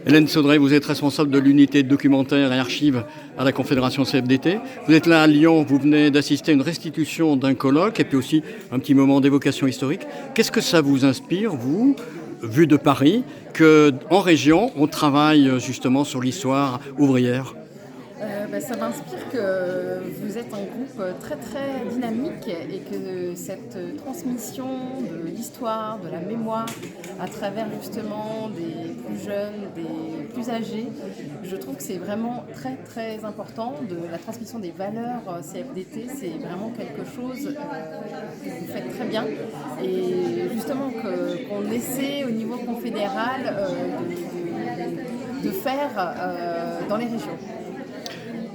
Hélène Saudray, vous êtes responsable de l'unité documentaire et archives à la Confédération CFDT. Vous êtes là à Lyon, vous venez d'assister à une restitution d'un colloque et puis aussi un petit moment d'évocation historique. Qu'est-ce que ça vous inspire, vous, vu de Paris, qu'en région, on travaille justement sur l'histoire ouvrière ? Ça m'inspire que vous êtes un groupe très très dynamique et que cette transmission de l'histoire, de la mémoire, à travers justement des plus jeunes, des plus âgés, je trouve que c'est vraiment très très important. De la transmission des valeurs CFDT, c'est vraiment quelque chose que vous faites très bien et justement qu'on essaie au niveau confédéral de faire dans les régions.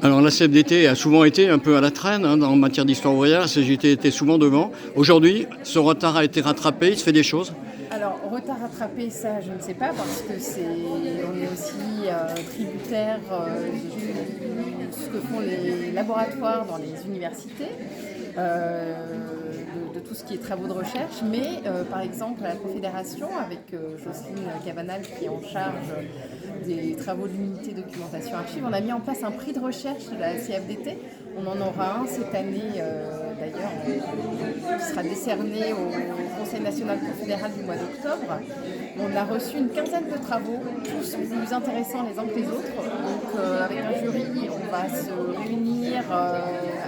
Alors la CFDT a souvent été un peu à la traîne en matière d'histoire ouvrière, la CGT était souvent devant. Aujourd'hui, ce retard a été rattrapé, il se fait des choses ? Alors, retard rattrapé, ça je ne sais pas, parce que on est aussi tributaire de ce que font les laboratoires dans les universités, de tout ce qui est travaux de recherche, mais par exemple à la Confédération, avec Jocelyne Cabanal qui est en charge des travaux de l'unité documentation archives, on a mis en place un prix de recherche de la CFDT. On en aura un cette année d'ailleurs, qui sera décerné au Conseil national confédéral du mois d'octobre. On a reçu une quinzaine de travaux, tous plus intéressants les uns que les autres. Donc avec un jury, on va se réunir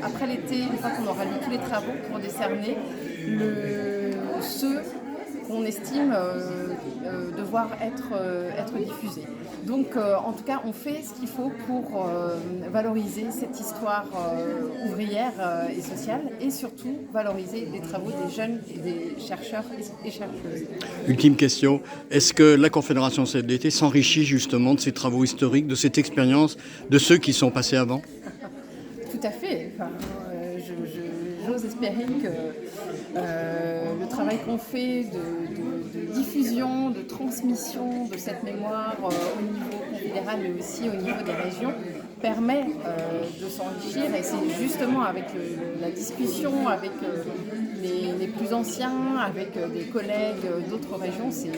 après l'été, une fois qu'on aura lu tous les travaux, pour décerner ceux qu'on estime devoir être diffusés. Donc en tout cas, on fait ce qu'il faut pour valoriser cette histoire ouvrière et sociale, et surtout valoriser les travaux des jeunes et des chercheurs et chercheuses. Ultime question, est-ce que la Confédération CFDT s'enrichit justement de ces travaux historiques, de cette expérience, de ceux qui sont passés avant ? Tout à fait. Enfin, j'ose espérer que le travail qu'on fait de diffusion, de transmission de cette mémoire au niveau confédéral, mais aussi au niveau des régions, permet de s'enrichir. Et c'est justement avec la discussion avec les plus anciens, avec des collègues d'autres régions, c'est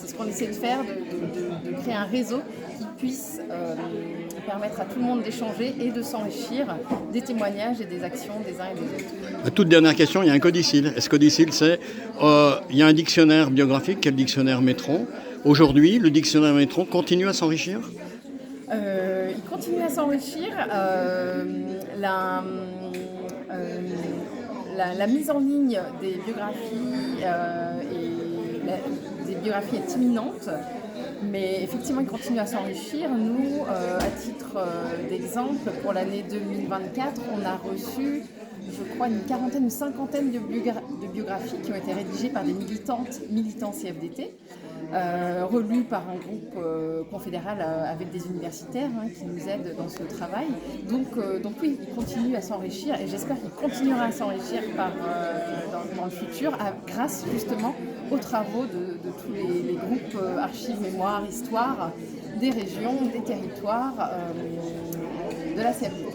ce qu'on essaie de faire, de créer un réseau qui puisse permettre à tout le monde d'échanger et de s'enrichir des témoignages et des actions des uns et des autres. La toute dernière question, il y a un codicile. Est-ce codicile, c'est il y a un dictionnaire biographique, qui est le dictionnaire Métron. Aujourd'hui, le dictionnaire Métron continue à s'enrichir ? Il continue à s'enrichir. La mise en ligne des biographies des biographies est imminente. Mais effectivement, il continue à s'enrichir. Nous, à titre d'exemple, pour l'année 2024, on a reçu, je crois, une cinquantaine de biographies qui ont été rédigées par des militants CFDT, relues par un groupe confédéral avec des universitaires qui nous aident dans ce travail. Donc oui, il continue à s'enrichir, et j'espère qu'il continuera à s'enrichir dans le futur, grâce justement aux travaux de tous les groupes archives, mémoire, histoire des régions, des territoires de la CFDT.